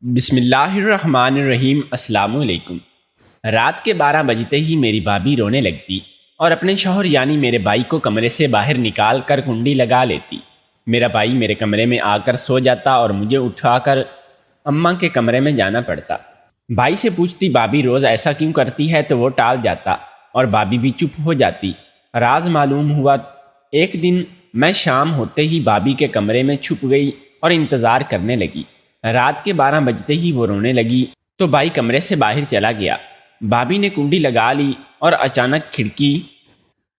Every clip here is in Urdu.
بسم اللہ الرحمن الرحیم۔ السلام علیکم۔ رات کے 12 بجتے ہی میری بھابھی رونے لگتی اور اپنے شوہر یعنی میرے بھائی کو کمرے سے باہر نکال کر کنڈی لگا لیتی۔ میرا بھائی میرے کمرے میں آ کر سو جاتا اور مجھے اٹھا کر اماں کے کمرے میں جانا پڑتا۔ بھائی سے پوچھتی بھابھی روز ایسا کیوں کرتی ہے تو وہ ٹال جاتا اور بھابھی بھی چپ ہو جاتی۔ راز معلوم ہوا ایک دن میں شام ہوتے ہی بھابھی کے کمرے میں چھپ گئی اور انتظار کرنے لگی۔ رات کے 12 بجتے ہی وہ رونے لگی تو بھائی کمرے سے باہر چلا گیا۔ بھابھی نے کنڈی لگا لی اور اچانک کھڑکی۔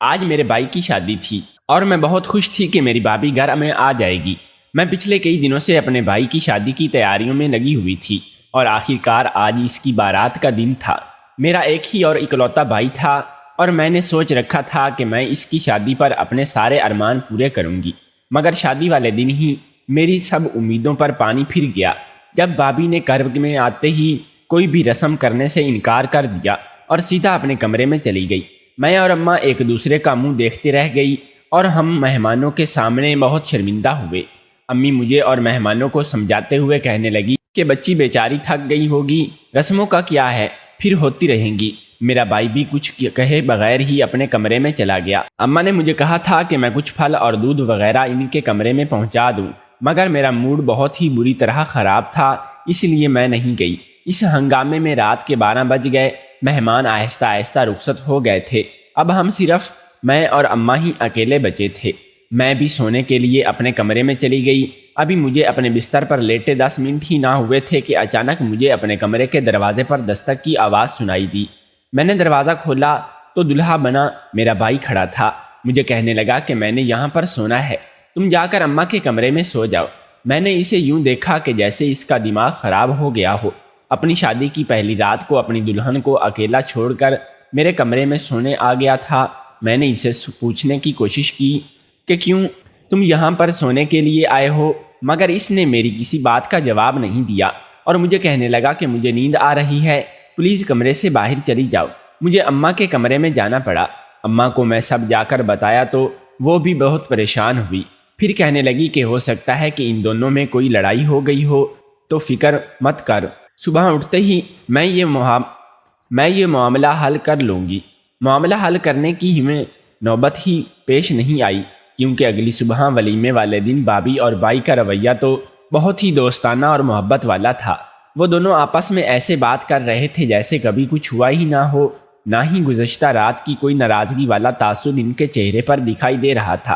آج میرے بھائی کی شادی تھی اور میں بہت خوش تھی کہ میری بھابھی گھر میں آ جائے گی۔ میں پچھلے کئی دنوں سے اپنے بھائی کی شادی کی تیاریوں میں لگی ہوئی تھی اور آخر کار آج اس کی بارات کا دن تھا۔ میرا ایک ہی اور اکلوتا بھائی تھا اور میں نے سوچ رکھا تھا کہ میں اس کی شادی پر اپنے سارے ارمان پورے کروں گی، مگر شادی والے دن ہی میری سب امیدوں پر پانی پھر گیا جب بھابھی نے کرب میں آتے ہی کوئی بھی رسم کرنے سے انکار کر دیا اور سیدھا اپنے کمرے میں چلی گئی۔ میں اور اماں ایک دوسرے کا منہ دیکھتے رہ گئی اور ہم مہمانوں کے سامنے بہت شرمندہ ہوئے۔ امی مجھے اور مہمانوں کو سمجھاتے ہوئے کہنے لگی کہ بچی بیچاری تھک گئی ہوگی، رسموں کا کیا ہے، پھر ہوتی رہیں گی۔ میرا بھائی بھی کچھ کہے بغیر ہی اپنے کمرے میں چلا گیا۔ اماں نے مجھے کہا تھا کہ میں کچھ پھل اور دودھ وغیرہ ان کے کمرے میں پہنچا دوں، مگر میرا موڈ بہت ہی بری طرح خراب تھا، اس لیے میں نہیں گئی۔ اس ہنگامے میں رات کے 12 بج گئے۔ مہمان آہستہ آہستہ رخصت ہو گئے تھے۔ اب ہم صرف میں اور اماں ہی اکیلے بچے تھے۔ میں بھی سونے کے لیے اپنے کمرے میں چلی گئی۔ ابھی مجھے اپنے بستر پر لیٹے 10 منٹ ہی نہ ہوئے تھے کہ اچانک مجھے اپنے کمرے کے دروازے پر دستک کی آواز سنائی دی۔ میں نے دروازہ کھولا تو دلہا بنا میرا بھائی کھڑا تھا۔ مجھے کہنے لگا کہ میں نے یہاں پر سونا ہے، تم جا کر اماں کے کمرے میں سو جاؤ۔ میں نے اسے یوں دیکھا کہ جیسے اس کا دماغ خراب ہو گیا ہو۔ اپنی شادی کی پہلی رات کو اپنی دلہن کو اکیلا چھوڑ کر میرے کمرے میں سونے آ گیا تھا۔ میں نے اسے پوچھنے کی کوشش کی کہ کیوں تم یہاں پر سونے کے لیے آئے ہو، مگر اس نے میری کسی بات کا جواب نہیں دیا اور مجھے کہنے لگا کہ مجھے نیند آ رہی ہے، پلیز کمرے سے باہر چلی جاؤ۔ مجھے اماں کے کمرے میں جانا پڑا۔ اماں کو میں سب جا کر بتایا تو وہ بھی بہت پریشان ہوئی۔ پھر کہنے لگی کہ ہو سکتا ہے کہ ان دونوں میں کوئی لڑائی ہو گئی ہو، تو فکر مت کر، صبح اٹھتے ہی میں یہ معاملہ حل کر لوں گی۔ معاملہ حل کرنے کی ہمیں نوبت ہی پیش نہیں آئی، کیونکہ اگلی صبح ولیمے والے دن بھابھی اور بھائی کا رویہ تو بہت ہی دوستانہ اور محبت والا تھا۔ وہ دونوں آپس میں ایسے بات کر رہے تھے جیسے کبھی کچھ ہوا ہی نہ ہو، نہ ہی گزشتہ رات کی کوئی ناراضگی والا تاثر ان کے چہرے پر دکھائی دے رہا تھا۔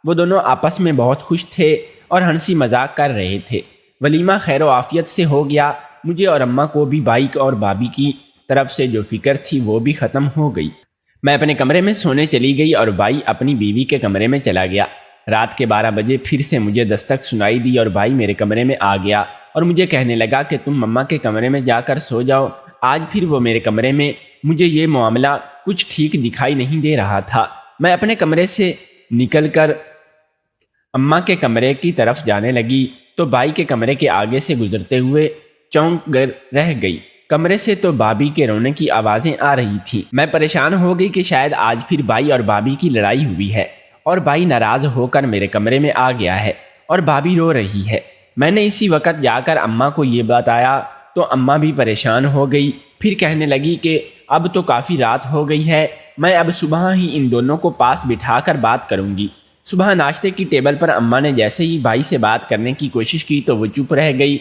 وہ دونوں آپس میں بہت خوش تھے اور ہنسی مذاق کر رہے تھے۔ ولیمہ خیر و عافیت سے ہو گیا۔ مجھے اور اماں کو بھی بھائی اور بھابھی کی طرف سے جو فکر تھی وہ بھی ختم ہو گئی۔ میں اپنے کمرے میں سونے چلی گئی اور بھائی اپنی بیوی کے کمرے میں چلا گیا۔ رات کے 12 بجے پھر سے مجھے دستک سنائی دی اور بھائی میرے کمرے میں آ گیا اور مجھے کہنے لگا کہ تم اماں کے کمرے میں جا کر سو جاؤ۔ آج پھر وہ میرے کمرے میں۔ مجھے یہ معاملہ کچھ ٹھیک دکھائی نہیں دے رہا تھا۔ میں اپنے کمرے سے نکل کر اماں کے کمرے کی طرف جانے لگی تو بھائی کے کمرے کے آگے سے گزرتے ہوئے چونک کر رہ گئی۔ کمرے سے تو بھابھی کے رونے کی آوازیں آ رہی تھیں۔ میں پریشان ہو گئی کہ شاید آج پھر بھائی اور بھابھی کی لڑائی ہوئی ہے اور بھائی ناراض ہو کر میرے کمرے میں آ گیا ہے اور بھابھی رو رہی ہے۔ میں نے اسی وقت جا کر اماں کو یہ بتایا تو اماں بھی پریشان ہو گئی۔ پھر کہنے لگی کہ اب تو کافی رات ہو گئی ہے، میں اب صبح ہی ان دونوں کو پاس بٹھا کر بات کروں گی۔ صبح ناشتے کی ٹیبل پر اماں نے جیسے ہی بھائی سے بات کرنے کی کوشش کی تو وہ چپ رہ گئی،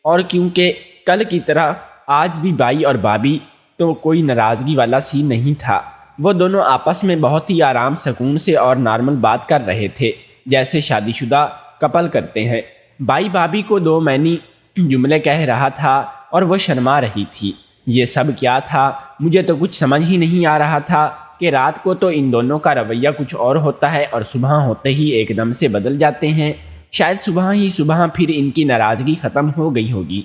اور کیونکہ کل کی طرح آج بھی بھائی اور بھابھی تو کوئی ناراضگی والا سین نہیں تھا۔ وہ دونوں آپس میں بہت ہی آرام سکون سے اور نارمل بات کر رہے تھے جیسے شادی شدہ کپل کرتے ہیں۔ بھائی بھابھی کو 2 معنی جملے کہہ رہا تھا اور وہ شرما رہی تھی۔ یہ سب کیا تھا؟ مجھے تو کچھ سمجھ ہی نہیں آ رہا تھا کہ رات کو تو ان دونوں کا رویہ کچھ اور ہوتا ہے اور صبح ہوتے ہی ایک دم سے بدل جاتے ہیں۔ شاید صبح پھر ان کی ناراضگی ختم ہو گئی ہوگی۔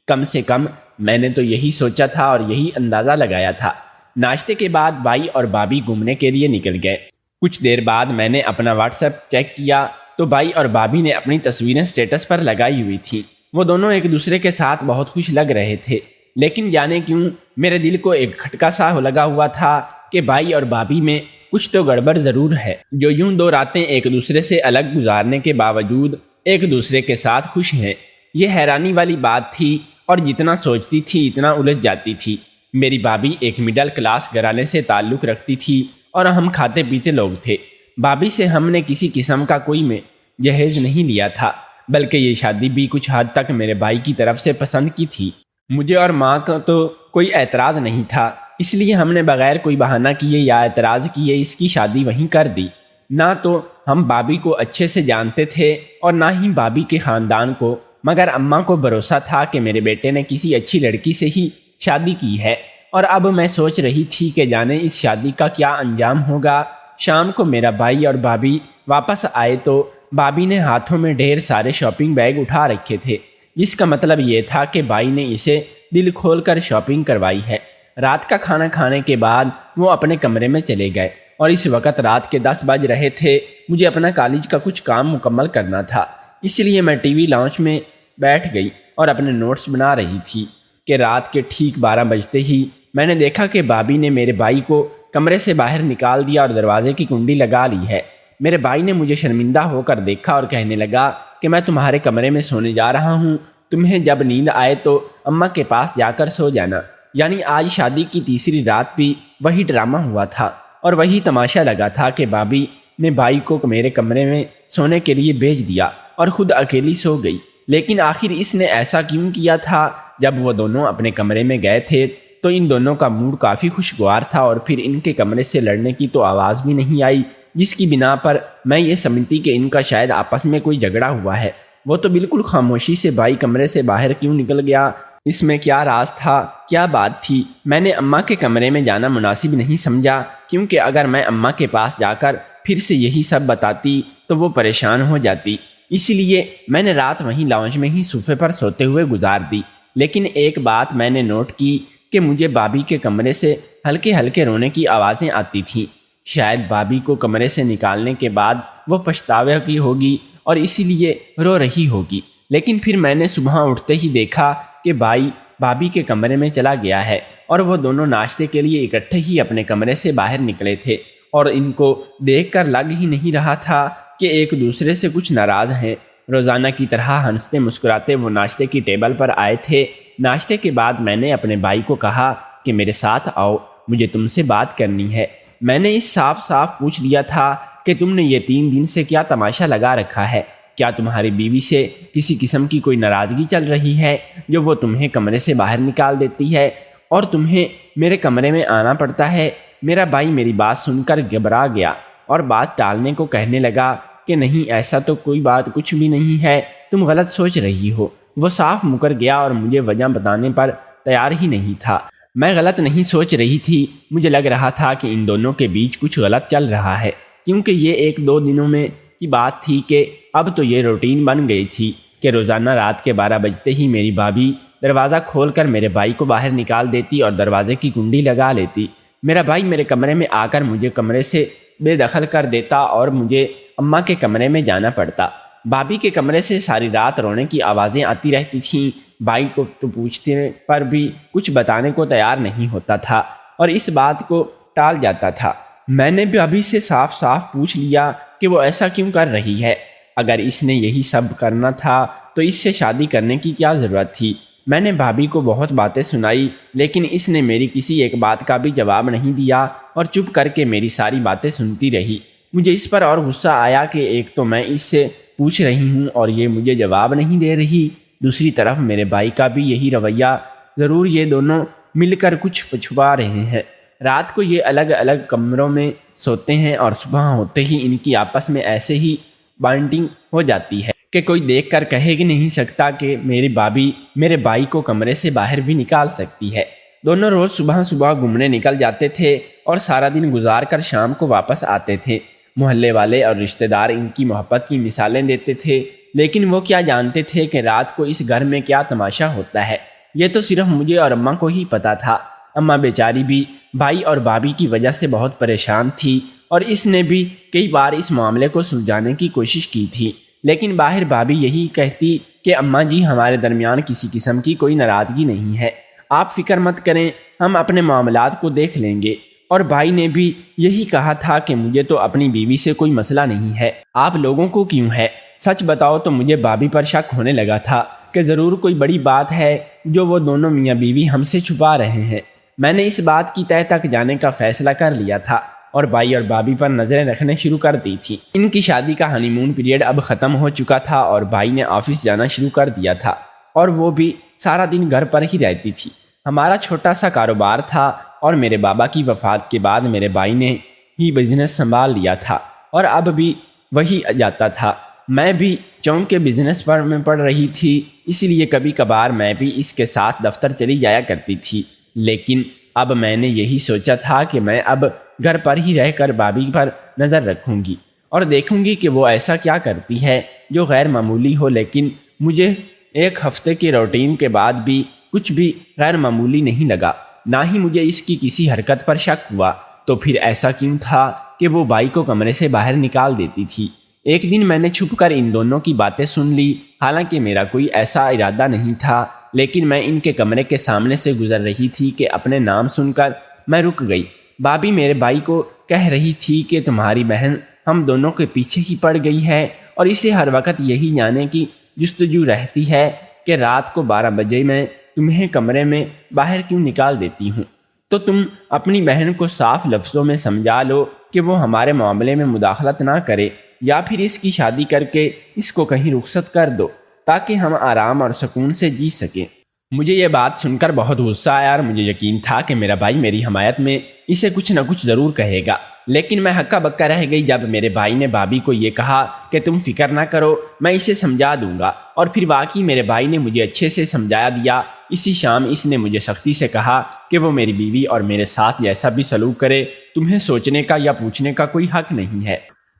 کم سے کم میں نے تو یہی سوچا تھا اور یہی اندازہ لگایا تھا۔ ناشتے کے بعد بھائی اور بھابھی گھومنے کے لیے نکل گئے۔ کچھ دیر بعد میں نے اپنا واٹس ایپ چیک کیا تو بھائی اور بھابھی نے اپنی تصویریں سٹیٹس پر لگائی ہوئی تھیں۔ وہ دونوں ایک دوسرے کے ساتھ بہت خوش لگ رہے تھے، لیکن جانے کیوں میرے دل کو ایک کھٹکا سا لگا ہوا تھا کہ بھائی اور بھابھی میں کچھ تو گڑبڑ ضرور ہے، جو یوں 2 راتیں ایک دوسرے سے الگ گزارنے کے باوجود ایک دوسرے کے ساتھ خوش ہیں۔ یہ حیرانی والی بات تھی اور جتنا سوچتی تھی اتنا الجھ جاتی تھی۔ میری بھابھی ایک مڈل کلاس گھرانے سے تعلق رکھتی تھی اور ہم کھاتے پیتے لوگ تھے۔ بھابھی سے ہم نے کسی قسم کا کوئی میں جہیز نہیں لیا تھا، بلکہ یہ شادی بھی کچھ حد تک میرے بھائی کی طرف سے پسند کی تھی۔ مجھے اور ماں کا تو کوئی اعتراض نہیں تھا، اس لیے ہم نے بغیر کوئی بہانہ کیے یا اعتراض کیے اس کی شادی وہیں کر دی۔ نہ تو ہم بھابھی کو اچھے سے جانتے تھے اور نہ ہی بھابھی کے خاندان کو، مگر اماں کو بھروسہ تھا کہ میرے بیٹے نے کسی اچھی لڑکی سے ہی شادی کی ہے، اور اب میں سوچ رہی تھی کہ جانے اس شادی کا کیا انجام ہوگا۔ شام کو میرا بھائی اور بھابھی واپس آئے تو بھابھی نے ہاتھوں میں ڈھیر سارے شاپنگ بیگ اٹھا رکھے تھے، جس کا مطلب یہ تھا کہ بھائی نے اسے دل کھول کر شاپنگ کروائی ہے۔ رات کا کھانا کھانے کے بعد وہ اپنے کمرے میں چلے گئے اور اس وقت رات کے 10 بج رہے تھے۔ مجھے اپنا کالج کا کچھ کام مکمل کرنا تھا، اس لیے میں ٹی وی لاؤنج میں بیٹھ گئی اور اپنے نوٹس بنا رہی تھی کہ رات کے ٹھیک 12 بجتے ہی میں نے دیکھا کہ بھابھی نے میرے بھائی کو کمرے سے باہر نکال دیا اور دروازے کی کنڈی لگا لی ہے۔ میرے بھائی نے مجھے شرمندہ ہو کر دیکھا اور کہنے لگا کہ میں تمہارے کمرے میں سونے جا رہا ہوں، تمہیں جب نیند آئے تو اماں کے پاس جا کر سو جانا۔ یعنی آج شادی کی تیسری رات بھی وہی ڈرامہ ہوا تھا اور وہی تماشا لگا تھا کہ بھابھی نے بھائی کو میرے کمرے میں سونے کے لیے بھیج دیا اور خود اکیلی سو گئی۔ لیکن آخر اس نے ایسا کیوں کیا تھا؟ جب وہ دونوں اپنے کمرے میں گئے تھے تو ان دونوں کا موڈ کافی خوشگوار تھا اور پھر ان کے کمرے سے لڑنے کی تو آواز بھی نہیں آئی، جس کی بنا پر میں یہ سمجھتی کہ ان کا شاید آپس میں کوئی جھگڑا ہوا ہے۔ وہ تو بالکل خاموشی سے بھائی کمرے سے باہر کیوں نکل گیا؟ اس میں کیا راز تھا؟ کیا بات تھی؟ میں نے اماں کے کمرے میں جانا مناسب نہیں سمجھا، کیونکہ اگر میں اماں کے پاس جا کر پھر سے یہی سب بتاتی تو وہ پریشان ہو جاتی۔ اس لیے میں نے رات وہیں لاؤنج میں ہی صوفے پر سوتے ہوئے گزار دی۔ لیکن ایک بات میں نے نوٹ کی کہ مجھے بھابھی کے کمرے سے ہلکے ہلکے رونے کی آوازیں آتی تھیں۔ شاید بھابھی کو کمرے سے نکالنے کے بعد وہ پچھتاوے کی ہوگی اور اسی لیے رو رہی ہوگی۔ لیکن پھر میں نے صبح اٹھتے ہی دیکھا کہ بھائی بھابھی کے کمرے میں چلا گیا ہے اور وہ دونوں ناشتے کے لیے اکٹھے ہی اپنے کمرے سے باہر نکلے تھے، اور ان کو دیکھ کر لگ ہی نہیں رہا تھا کہ ایک دوسرے سے کچھ ناراض ہیں۔ روزانہ کی طرح ہنستے مسکراتے وہ ناشتے کی ٹیبل پر آئے تھے۔ ناشتے کے بعد میں نے اپنے بھائی کو کہا کہ میرے ساتھ آؤ، مجھے تم سے بات کرنی ہے۔ میں نے اس صاف صاف پوچھ لیا تھا کہ تم نے یہ 3 دن سے کیا تماشا لگا رکھا ہے؟ کیا تمہاری بیوی سے کسی قسم کی کوئی ناراضگی چل رہی ہے جو وہ تمہیں کمرے سے باہر نکال دیتی ہے اور تمہیں میرے کمرے میں آنا پڑتا ہے؟ میرا بھائی میری بات سن کر گھبرا گیا اور بات ٹالنے کو کہنے لگا کہ نہیں، ایسا تو کوئی بات کچھ بھی نہیں ہے، تم غلط سوچ رہی ہو۔ وہ صاف مکر گیا اور مجھے وجہ بتانے پر تیار ہی نہیں تھا۔ میں غلط نہیں سوچ رہی تھی، مجھے لگ رہا تھا کہ ان دونوں کے بیچ کچھ غلط چل رہا ہے، کیونکہ یہ 1-2 دنوں میں کی بات تھی کہ اب تو یہ روٹین بن گئی تھی کہ روزانہ رات کے 12 بجتے ہی میری بھابھی دروازہ کھول کر میرے بھائی کو باہر نکال دیتی اور دروازے کی کنڈی لگا لیتی۔ میرا بھائی میرے کمرے میں آ کر مجھے کمرے سے بے دخل کر دیتا اور مجھے اماں کے کمرے میں جانا پڑتا۔ بھابھی کے کمرے سے ساری رات رونے کی آوازیں آتی رہتی تھیں۔ بھائی کو تو پوچھتے پر بھی کچھ بتانے کو تیار نہیں ہوتا تھا اور اس بات کو ٹال جاتا تھا۔ میں نے بھابھی سے صاف صاف پوچھ لیا کہ وہ ایسا کیوں کر رہی ہے؟ اگر اس نے یہی سب کرنا تھا تو اس سے شادی کرنے کی کیا ضرورت تھی؟ میں نے بھابھی کو بہت باتیں سنائی، لیکن اس نے میری کسی ایک بات کا بھی جواب نہیں دیا اور چپ کر کے میری ساری باتیں سنتی رہی۔ مجھے اس پر اور غصہ آیا کہ ایک تو میں اس سے پوچھ رہی ہوں اور یہ مجھے جواب نہیں دے رہی، دوسری طرف میرے بھائی کا بھی یہی رویہ، ضرور یہ دونوں مل کر کچھ چھپا رہے ہیں۔ رات کو یہ الگ الگ کمروں میں سوتے ہیں اور صبح ہوتے ہی ان کی آپس میں ایسے ہی بانڈنگ ہو جاتی ہے کہ کوئی دیکھ کر کہے ہی نہیں سکتا کہ میری بھابھی میرے بھائی کو کمرے سے باہر بھی نکال سکتی ہے۔ دونوں روز صبح صبح گھومنے نکل جاتے تھے اور سارا دن گزار کر شام کو واپس آتے تھے۔ محلے والے اور رشتہ دار ان کی محبت کی مثالیں دیتے تھے، لیکن وہ کیا جانتے تھے کہ رات کو اس گھر میں کیا تماشا ہوتا ہے؟ یہ تو صرف مجھے اور اماں کو ہی پتا تھا۔ اماں بیچاری بھی بھائی اور بھابھی کی وجہ سے بہت پریشان تھی اور اس نے بھی کئی بار اس معاملے کو سلجھانے کی کوشش کی تھی، لیکن باہر بھابھی یہی کہتی کہ اماں جی ہمارے درمیان کسی قسم کی کوئی ناراضگی نہیں ہے، آپ فکر مت کریں، ہم اپنے معاملات کو دیکھ لیں گے۔ اور بھائی نے بھی یہی کہا تھا کہ مجھے تو اپنی بیوی سے کوئی مسئلہ نہیں ہے، آپ لوگوں کو کیوں ہے؟ سچ بتاؤ تو مجھے بھابھی پر شک ہونے لگا تھا کہ ضرور کوئی بڑی بات ہے جو وہ دونوں میاں بیوی ہم سے چھپا رہے ہیں۔ میں نے اس بات کی تہہ تک جانے کا فیصلہ کر لیا تھا اور بھائی اور بھابھی پر نظریں رکھنے شروع کر دی تھی۔ ان کی شادی کا ہنی مون پیریڈ اب ختم ہو چکا تھا اور بھائی نے آفس جانا شروع کر دیا تھا اور وہ بھی سارا دن گھر پر ہی رہتی تھی۔ ہمارا چھوٹا سا کاروبار تھا اور میرے بابا کی وفات کے بعد میرے بھائی نے ہی بزنس سنبھال لیا تھا اور اب بھی وہی جاتا تھا۔ میں بھی چونکہ کے بزنس پر میں پڑھ رہی تھی، اس لیے کبھی کبھار میں بھی اس کے ساتھ دفتر چلی جایا کرتی تھی، لیکن اب میں نے یہی سوچا تھا کہ میں اب گھر پر ہی رہ کر بھابھی پر نظر رکھوں گی اور دیکھوں گی کہ وہ ایسا کیا کرتی ہے جو غیر معمولی ہو۔ لیکن مجھے ایک ہفتے کی روٹین کے بعد بھی کچھ بھی غیر معمولی نہیں لگا، نہ ہی مجھے اس کی کسی حرکت پر شک ہوا۔ تو پھر ایسا کیوں تھا کہ وہ بھائی کو کمرے سے باہر نکال دیتی تھی؟ ایک دن میں نے چھپ کر ان دونوں کی باتیں سن لی، حالانکہ میرا کوئی ایسا ارادہ نہیں تھا، لیکن میں ان کے کمرے کے سامنے سے گزر رہی تھی کہ اپنے نام سن کر میں رک گئی۔ بھابھی میرے بھائی کو کہہ رہی تھی کہ تمہاری بہن ہم دونوں کے پیچھے ہی پڑ گئی ہے اور اسے ہر وقت یہی جانے کی جستجو رہتی ہے کہ رات کو 12 بجے میں تمہیں کمرے میں باہر کیوں نکال دیتی ہوں۔ تو تم اپنی بہن کو صاف لفظوں میں سمجھا لو کہ وہ ہمارے معاملے میں مداخلت نہ کرے، یا پھر اس کی شادی کر کے اس کو کہیں رخصت کر دو تاکہ ہم آرام اور سکون سے جی سکیں۔ مجھے یہ بات سن کر بہت غصہ آیا اور مجھے یقین تھا کہ میرا بھائی میری حمایت میں اسے کچھ نہ کچھ ضرور کہے گا، لیکن میں ہکا بکا رہ گئی جب میرے بھائی نے بھابھی کو یہ کہا کہ تم فکر نہ کرو، میں اسے سمجھا دوں گا۔ اور پھر واقعی میرے بھائی نے مجھے اچھے سے سمجھا دیا۔ اسی شام اس نے مجھے سختی سے کہا کہ وہ میری بیوی اور میرے ساتھ جیسا بھی سلوک کرے، تمہیں سوچنے کا یا پوچھنے کا کوئی حق نہیں ہے۔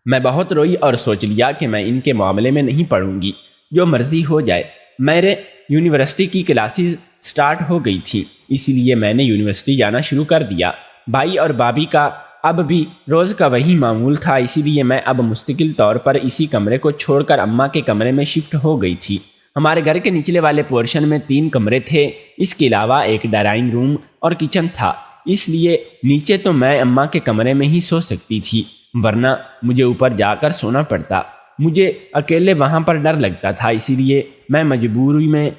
میں بہت روئی اور سوچ لیا کہ میں ان کے معاملے میں نہیں پڑوں گی، جو مرضی ہو جائے۔ میرے یونیورسٹی کی کلاسز سٹارٹ ہو گئی تھی، اسی لیے میں نے یونیورسٹی جانا شروع کر دیا۔ بھائی اور بھابھی کا اب بھی روز کا وہی معمول تھا، اسی لیے میں اب مستقل طور پر اسی کمرے کو چھوڑ کر اماں کے کمرے میں شفٹ ہو گئی تھی۔ ہمارے گھر کے نچلے والے پورشن میں 3 کمرے تھے، اس کے علاوہ ایک ڈرائنگ روم اور کچن تھا، اس لیے نیچے تو میں اماں کے کمرے میں ہی سو سکتی تھی، ورنہ مجھے اوپر جا کر سونا پڑتا۔ مجھے اکیلے وہاں پر ڈر لگتا تھا، اسی لیے میں مجبوری میں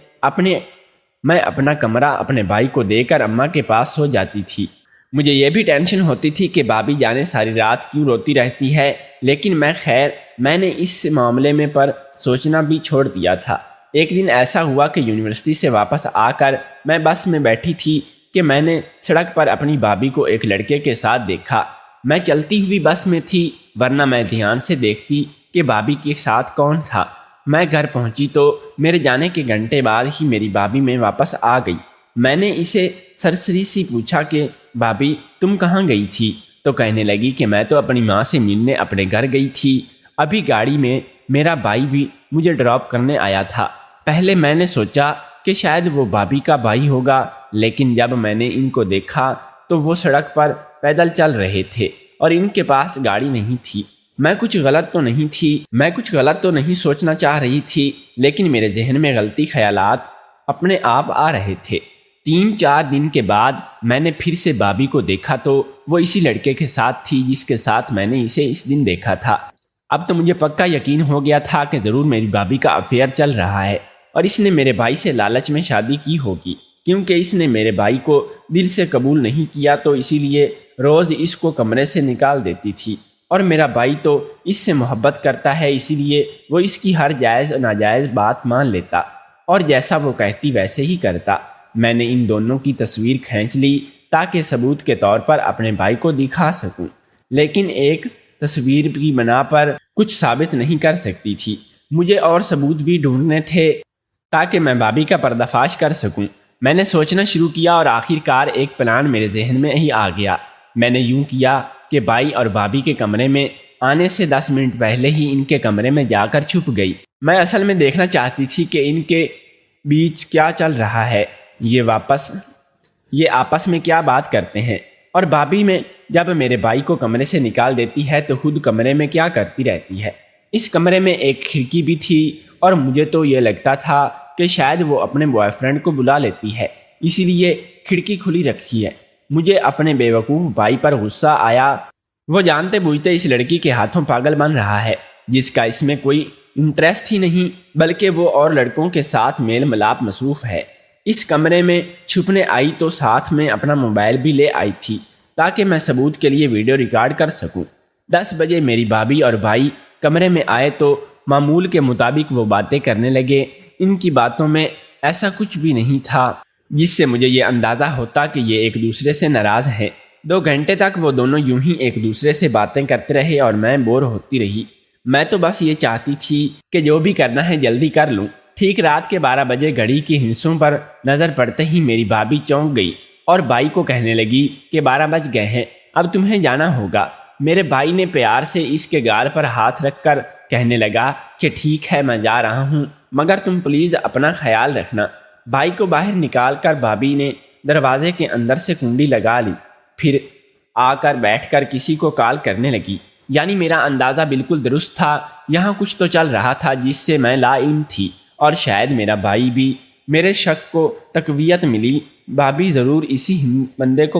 اپنا کمرہ اپنے بھائی کو دے کر اماں کے پاس سو جاتی تھی۔ مجھے یہ بھی ٹینشن ہوتی تھی کہ بھابھی جانے ساری رات کیوں روتی رہتی ہے، لیکن میں نے اس معاملے میں پر سوچنا بھی چھوڑ دیا تھا۔ ایک دن ایسا ہوا کہ یونیورسٹی سے واپس آ کر میں بس میں بیٹھی تھی کہ میں نے سڑک پر اپنی بھابھی کو ایک لڑکے کے ساتھ دیکھا۔ میں چلتی ہوئی بس میں تھی، ورنہ میں دھیان سے دیکھتی کہ بھابھی کے ساتھ کون تھا۔ میں گھر پہنچی تو میرے جانے کے گھنٹے بعد ہی میری بھابھی میں واپس آ گئی۔ میں نے اسے سرسری سی پوچھا کہ بھابھی تم کہاں گئی تھی؟ تو کہنے لگی کہ میں تو اپنی ماں سے ملنے اپنے گھر گئی تھی، ابھی گاڑی میں میرا بھائی بھی مجھے ڈراپ کرنے آیا تھا۔ پہلے میں نے سوچا کہ شاید وہ بھابھی کا بھائی ہوگا، لیکن جب میں نے ان کو دیکھا تو وہ سڑک پر پیدل چل رہے تھے اور ان کے پاس گاڑی نہیں تھی۔ میں کچھ غلط تو نہیں سوچنا چاہ رہی تھی، لیکن میرے ذہن میں غلطی خیالات اپنے آپ آ رہے تھے۔ 3-4 دن کے بعد میں نے پھر سے بھابھی کو دیکھا تو وہ اسی لڑکے کے ساتھ تھی جس کے ساتھ میں نے اسے اس دن دیکھا تھا۔ اب تو مجھے پکا یقین ہو گیا تھا کہ ضرور میری بھابھی کا افیئر چل رہا ہے اور اس نے میرے بھائی سے لالچ میں شادی کی ہوگی، کیونکہ اس نے میرے بھائی کو دل سے قبول نہیں کیا، تو اسی لیے روز اس کو کمرے سے نکال دیتی تھی۔ اور میرا بھائی تو اس سے محبت کرتا ہے، اسی لیے وہ اس کی ہر جائز و ناجائز بات مان لیتا اور جیسا وہ کہتی ویسے ہی کرتا۔ میں نے ان دونوں کی تصویر کھینچ لی تاکہ ثبوت کے طور پر اپنے بھائی کو دکھا سکوں، لیکن ایک تصویر کی بنا پر کچھ ثابت نہیں کر سکتی تھی۔ مجھے اور ثبوت بھی ڈھونڈنے تھے تاکہ میں بھابھی کا پردہ فاش کر سکوں۔ میں نے سوچنا شروع کیا اور آخر کار ایک پلان میرے ذہن میں ہی آ گیا۔ میں نے یوں کیا کہ بھائی اور بھابھی کے کمرے میں آنے سے 10 منٹ پہلے ہی ان کے کمرے میں جا کر چھپ گئی۔ میں اصل میں دیکھنا چاہتی تھی کہ ان کے بیچ کیا چل رہا ہے، یہ آپس میں کیا بات کرتے ہیں، اور بھابھی میں جب میرے بھائی کو کمرے سے نکال دیتی ہے تو خود کمرے میں کیا کرتی رہتی ہے۔ اس کمرے میں ایک کھڑکی بھی تھی اور مجھے تو یہ لگتا تھا کہ شاید وہ اپنے بوائے فرینڈ کو بلا لیتی ہے، اسی لیے کھڑکی کھلی رکھی ہے۔ مجھے اپنے بے وقوف بھائی پر غصہ آیا۔ وہ جانتے بوجھتے اس لڑکی کے ہاتھوں پاگل بن رہا ہے، جس کا اس میں کوئی انٹرسٹ ہی نہیں بلکہ وہ اور لڑکوں کے ساتھ میل ملاپ مصروف ہے۔ اس کمرے میں چھپنے آئی تو ساتھ میں اپنا موبائل بھی لے آئی تھی تاکہ میں ثبوت کے لیے ویڈیو ریکارڈ کر سکوں۔ 10 بجے میری بھابھی اور بھائی کمرے میں آئے تو معمول کے مطابق وہ باتیں کرنے لگے۔ ان کی باتوں میں ایسا کچھ بھی نہیں تھا جس سے مجھے یہ اندازہ ہوتا کہ یہ ایک دوسرے سے ناراض ہیں۔ 2 گھنٹے تک وہ دونوں یوں ہی ایک دوسرے سے باتیں کرتے رہے اور میں بور ہوتی رہی۔ میں تو بس یہ چاہتی تھی کہ جو بھی کرنا ہے جلدی کر لوں۔ ٹھیک رات کے 12 بجے گھڑی کی ہندسوں پر نظر پڑتے ہی میری بھابھی چونک گئی اور بھائی کو کہنے لگی کہ 12 بج گئے ہیں، اب تمہیں جانا ہوگا۔ میرے بھائی نے پیار سے اس کے گال پر ہاتھ رکھ کر کہنے لگا کہ ٹھیک ہے میں جا رہا ہوں، مگر تم پلیز اپنا خیال رکھنا۔ بھائی کو باہر نکال کر بھابھی نے دروازے کے اندر سے کنڈی لگا لی، پھر آ کر بیٹھ کر کسی کو کال کرنے لگی۔ یعنی میرا اندازہ بالکل درست تھا، یہاں کچھ تو چل رہا تھا جس سے میں لا علم تھی، اور شاید میرا بھائی بھی۔ میرے شک کو تقویت ملی۔ بھابھی ضرور اسی بندے کو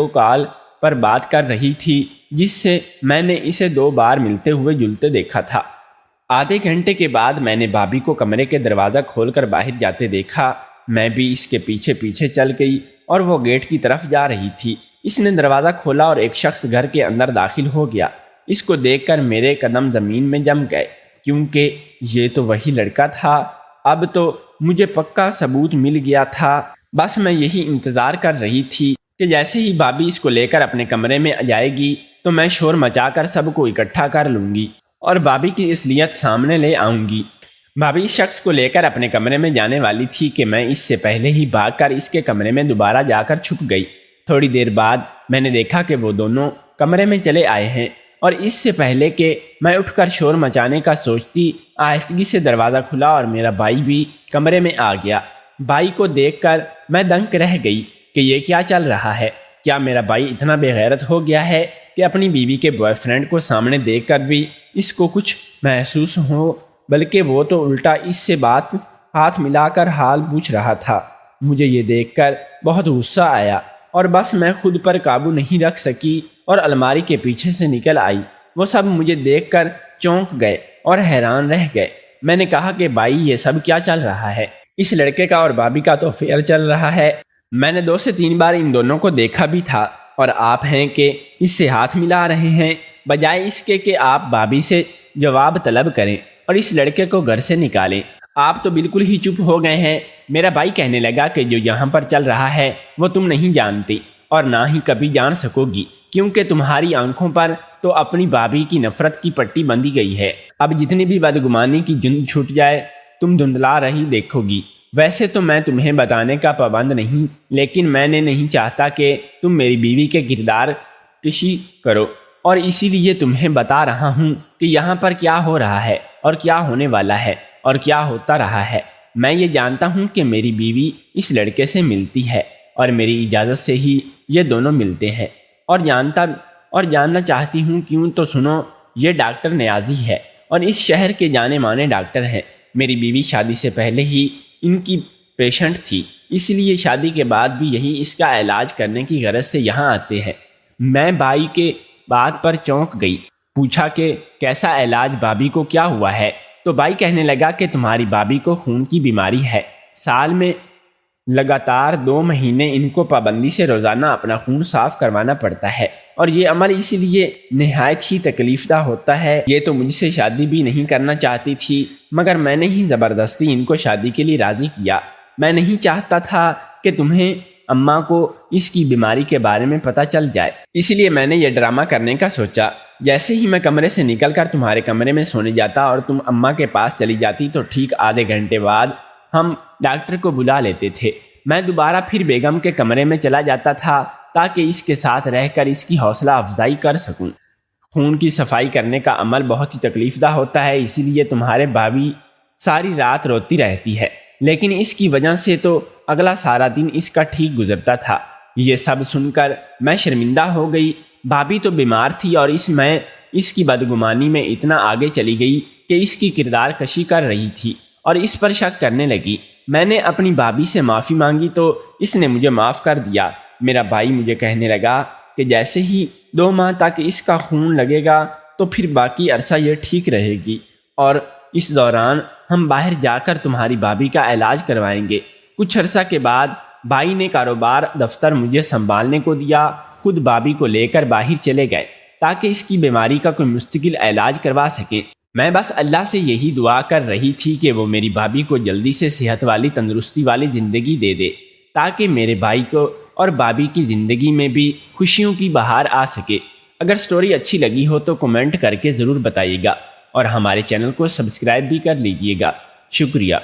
کال پر بات کر رہی تھی جس سے میں نے اسے 2 بار ملتے ہوئے جلتے دیکھا تھا۔ آدھے گھنٹے کے بعد میں نے بھابھی کو کمرے کے دروازہ کھول کر باہر جاتے دیکھا۔ میں بھی اس کے پیچھے پیچھے چل گئی اور وہ گیٹ کی طرف جا رہی تھی۔ اس نے دروازہ کھولا اور ایک شخص گھر کے اندر داخل ہو گیا۔ اس کو دیکھ کر میرے قدم زمین میں جم گئے، کیونکہ یہ تو وہی لڑکا تھا۔ اب تو مجھے پکا ثبوت مل گیا تھا۔ بس میں یہی انتظار کر رہی تھی کہ جیسے ہی بھابھی اس کو لے کر اپنے کمرے میں جائے گی تو میں شور مچا کر سب کو اکٹھا کر لوں گی اور بھابھی کی اصلیت سامنے لے آؤں گی۔ بھابھی اس شخص کو لے کر اپنے کمرے میں جانے والی تھی کہ میں اس سے پہلے ہی بھاگ کر اس کے کمرے میں دوبارہ جا کر چھپ گئی۔ تھوڑی دیر بعد میں نے دیکھا کہ وہ دونوں کمرے میں چلے آئے ہیں، اور اس سے پہلے کہ میں اٹھ کر شور مچانے کا سوچتی، آہستگی سے دروازہ کھلا اور میرا بھائی بھی کمرے میں آ گیا۔ بھائی کو دیکھ کر میں دنگ رہ گئی کہ یہ کیا چل رہا ہے؟ کیا میرا بھائی اتنا بے غیرت ہو گیا ہے کہ اپنی بیوی کے بوائے فرینڈ کو سامنے دیکھ کر بھی اس کو کچھ محسوس ہو؟ بلکہ وہ تو الٹا اس سے بات ہاتھ ملا کر حال پوچھ رہا تھا۔ مجھے یہ دیکھ کر بہت غصہ آیا اور بس میں خود پر قابو نہیں رکھ سکی اور الماری کے پیچھے سے نکل آئی۔ وہ سب مجھے دیکھ کر چونک گئے اور حیران رہ گئے۔ میں نے کہا کہ بھائی یہ سب کیا چل رہا ہے؟ اس لڑکے کا اور بھابھی کا تو افیئر چل رہا ہے۔ میں نے 2 سے 3 بار ان دونوں کو دیکھا بھی تھا، اور آپ ہیں کہ اس سے ہاتھ ملا رہے ہیں، بجائے اس کے کہ آپ بھابھی سے جواب طلب کریں اور اس لڑکے کو گھر سے نکالیں۔ آپ تو بالکل ہی چپ ہو گئے ہیں۔ میرا بھائی کہنے لگا کہ جو یہاں پر چل رہا ہے وہ تم نہیں جانتی اور نہ ہی کبھی جان سکو گی، کیونکہ تمہاری آنکھوں پر تو اپنی بھابھی کی نفرت کی پٹی بندھی گئی ہے۔ اب جتنی بھی بدگمانی کی جن چھوٹ جائے تم دھندلا رہی دیکھو گی۔ ویسے تو میں تمہیں بتانے کا پابند نہیں، لیکن میں نے نہیں چاہتا کہ تم میری بیوی کے کردار کشی کرو، اور اسی لیے تمہیں بتا رہا ہوں کہ یہاں پر کیا ہو رہا ہے اور کیا ہونے والا ہے اور کیا ہوتا رہا ہے۔ میں یہ جانتا ہوں کہ میری بیوی اس لڑکے سے ملتی ہے اور میری اجازت سے ہی یہ دونوں ملتے ہیں، اور جاننا چاہتی ہوں کیوں تو سنو۔ یہ ڈاکٹر نیازی ہے اور اس شہر کے جانے مانے ڈاکٹر ہیں۔ میری بیوی شادی سے پہلے ہی ان کی پیشنٹ تھی، اس لیے شادی کے بعد بھی یہی اس کا علاج کرنے کی غرض سے یہاں آتے ہیں۔ میں بھائی کے بات پر چونک گئی، پوچھا کہ کیسا علاج؟ بھابھی کو کیا ہوا ہے؟ تو بھائی کہنے لگا کہ تمہاری بھابھی کو خون کی بیماری ہے۔ سال میں لگاتار 2 مہینے ان کو پابندی سے روزانہ اپنا خون صاف کروانا پڑتا ہے، اور یہ عمل اسی لیے نہایت ہی تکلیف دہ ہوتا ہے۔ یہ تو مجھ سے شادی بھی نہیں کرنا چاہتی تھی، مگر میں نے ہی زبردستی ان کو شادی کے لیے راضی کیا۔ میں نہیں چاہتا تھا کہ تمہیں اماں کو اس کی بیماری کے بارے میں پتہ چل جائے، اس لیے میں نے یہ ڈرامہ کرنے کا سوچا۔ جیسے ہی میں کمرے سے نکل کر تمہارے کمرے میں سونے جاتا اور تم اماں کے پاس چلی جاتی تو ٹھیک آدھے گھنٹے بعد ہم ڈاکٹر کو بلا لیتے تھے۔ میں دوبارہ پھر بیگم کے کمرے میں چلا جاتا تھا تاکہ اس کے ساتھ رہ کر اس کی حوصلہ افزائی کر سکوں۔ خون کی صفائی کرنے کا عمل بہت ہی تکلیف دہ ہوتا ہے، اسی لیے تمہارے بھابھی ساری رات روتی رہتی ہے، لیکن اس کی وجہ سے تو اگلا سارا دن اس کا ٹھیک گزرتا تھا۔ یہ سب سن کر میں شرمندہ ہو گئی۔ بھابھی تو بیمار تھی اور اس کی بدگمانی میں اتنا آگے چلی گئی کہ اس کی کردار کشی کر رہی تھی اور اس پر شک کرنے لگی۔ میں نے اپنی بھابھی سے معافی مانگی تو اس نے مجھے معاف کر دیا۔ میرا بھائی مجھے کہنے لگا کہ جیسے ہی 2 ماہ تک اس کا خون لگے گا تو پھر باقی عرصہ یہ ٹھیک رہے گی، اور اس دوران ہم باہر جا کر تمہاری بھابھی کا علاج کروائیں گے۔ کچھ عرصہ کے بعد بھائی نے کاروبار دفتر مجھے سنبھالنے کو دیا، خود بھابھی کو لے کر باہر چلے گئے تاکہ اس کی بیماری کا کوئی مستقل علاج کروا سکیں۔ میں بس اللہ سے یہی دعا کر رہی تھی کہ وہ میری بھابھی کو جلدی سے صحت والی، تندرستی والی زندگی دے دے تاکہ میرے بھائی کو اور بھابھی کی زندگی میں بھی خوشیوں کی بہار آ سکے۔ اگر سٹوری اچھی لگی ہو تو کمنٹ کر کے ضرور بتائیے گا، اور ہمارے چینل کو سبسکرائب بھی کر لیجیے گا۔ شکریہ۔